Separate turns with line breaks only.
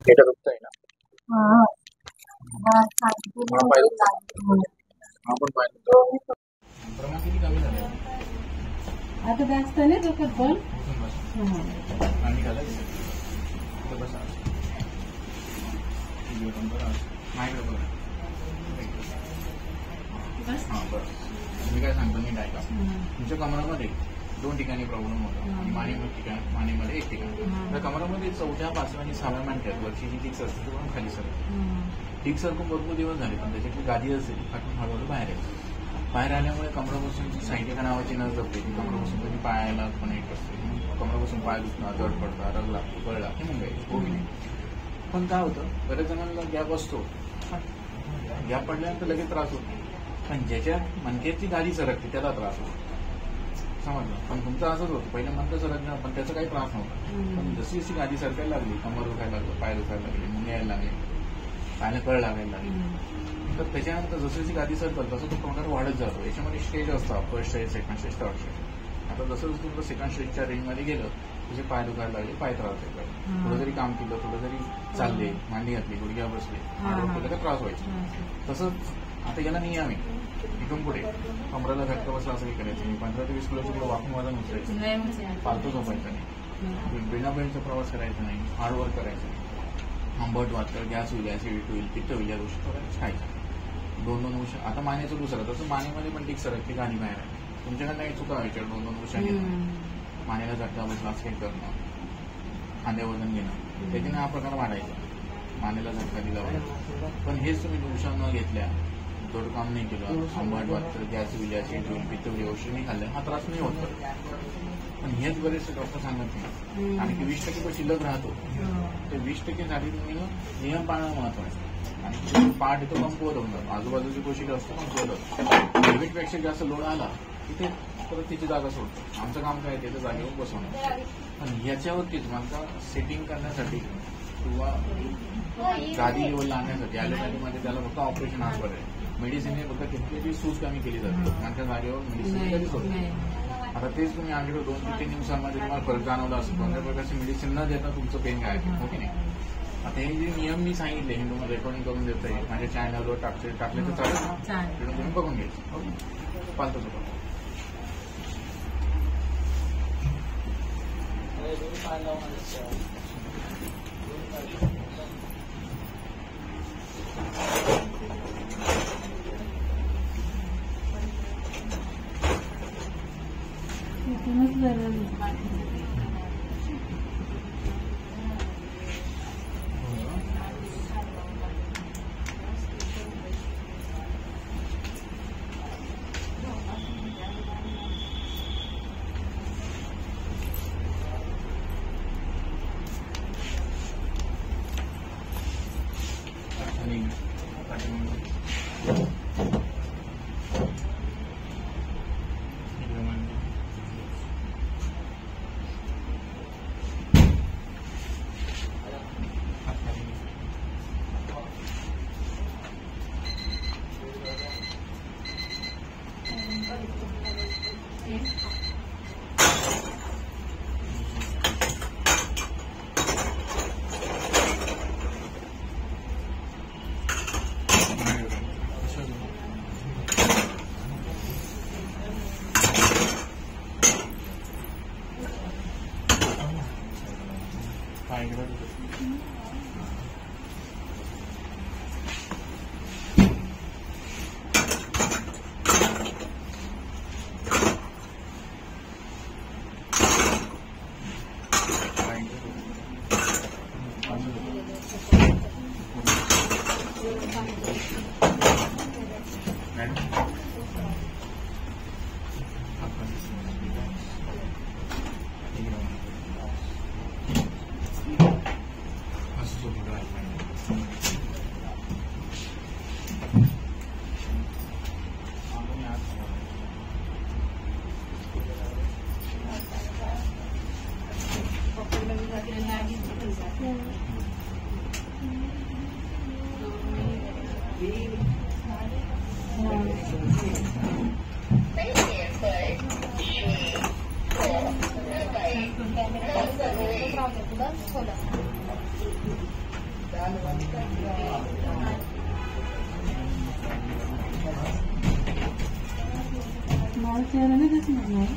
पेट दुखतंय ना? पाय दुखतोय? आपण पाय दुखतो. प्रमाण किती कमी झालं?
आता जास्त नाही दुखत पण
आणि घालायचं कुठं बसा माझ्याकडे बघा. हां बरं, मी काय सांगतो नीट ऐका. तुमच्या कमरामध्ये 2 ठिकाणी प्रॉब्लेम होता आणि मानेमध्ये 1 ठिकाणी. तर कमरामध्ये 4थ्या 5व्या आणि 6व्या मांडक्यात वरची जी टिक्स असते ती पण खाली सरकते. टिक सरकून भरपूर दिवस झाले पण त्याच्यातली गादी असेल फाटून हळूहळू बाहेर यायचं. बाहेर आल्यामुळे कमरापासून जी सायटिका नावाची नस जपते ती कमरापासून कधी पायाला कनेक्ट असते. कमरापासून पाय दुखणं, जड पडता, रग लागतो, गळ लागते, मग गायचं हो की नाही. पण काय होतं, बऱ्याच जणांना गॅप असतो, गॅप पडल्यानंतर लगेच त्रास होतो. पण ज्याच्या मणक्याची गादी सरकते त्याला त्रास होतो, समजलं. पण तुमचं असंच होतं, पहिल्या मणकं सरकणं पण त्याचा काही त्रास नव्हता. पण जशी जशी गादी सरकायला लागली, कमर दुखायला लागलं, पाय दुखायला लागले, मुंगे यायला लागले, पायाला कळ लागायला लागली, तर त्याच्यानंतर जशी जशी गादी सरकल तसं तो प्रकार वाढत जातो. याच्यामध्ये स्टेज असतात, first stage, second stage, third stage. आता जसं जसं तुमचं सेकंड स्टेजच्या रेंजमध्ये गेलं तुझे पाय दुखायला लागले, पाय त्रास व्हायला लागले, थोडं जरी काम केलं, थोडं जरी चालले, मांडी घातली, गुडघ्या बसले, केलं तर त्रास व्हायचा. तसंच आता याला नियम आहे, इथून पुढे कमराला झटका बसला असं काही करायचं नाही. 15 ते 20 किलोचं किंवा वाकून वजन उचलायचं, फालतू झोपायचं नाही, बिना बेल्टचा प्रवास करायचा नाही, हार्ड वर्क करायचं नाही. आंबट वाटतं, गॅस होईल, ऍसिडिटी होईल, पित्त होईल, या गोष्टी खायच्या. 2-2 वर्ष. आता मानेचं दुसरं, तसं मानेमध्ये पण टिक सरकते, गाणी बाहेर आहे. तुमच्याकडे नाही चुका व्हायच्या 2-2 वर्षांनी. मानेला झटका बसला असं करणं, खांद्या वजन घेणं, त्याच्याने हा प्रकार वाढायचा. मानेला झटका दिला पाहिजे. पण हेच तुम्ही दिवसा न घेतल्या, थोडं काम नाही केलं, आंबट वाटतं, गॅस होईल, ऍसिडिटी होईल, पित्त होईल, औषध नाही खाल्लं, हा त्रास नाही होत. पण हेच बरेचसे डॉक्टर सांगत नाही. आणि 20% पण शिल्लक राहतो, ते 20%साठी तुम्ही नियम पाळणं महत्वाचं. आणि पाठ येतो कमकुवत होऊन जातो, आजूबाजूची गोष्टी असतो कमकुवत होतो. लिमिटपेक्षा जास्त लोड आला तिथे परत तिची जागा सोडतो. आमचं काम काय त्याच्या जागेवर बसवणं. पण ह्याच्यावरतीच मला सेटिंग करण्यासाठी किंवा गादी लेवलला आणण्यासाठी ॲलोपॅथीमध्ये त्याला फक्त ऑपरेशन आजवर आहे. मेडिसिनने फक्त किती सूज कमी केली जाते, त्यांच्या जागेवर मेडिसिन कधीच होत नाही. आता तेच तुम्ही आणले 2 ते 3 दिवसांमध्ये तुम्हाला फरक जाणवला असतो. कोणत्या प्रकारची मेडिसिन न देता तुमचं पेन काय हो की नाही. आता हे जे नियम मी सांगितले हे तुम्हाला रेकॉर्डिंग करून देत आहे, माझ्या चॅनलवर टाकले तर चालेल ना, तुम्ही बघून घ्यायचं. ओके, पालतच होतं.
चेहरा नाही दिसणार नाही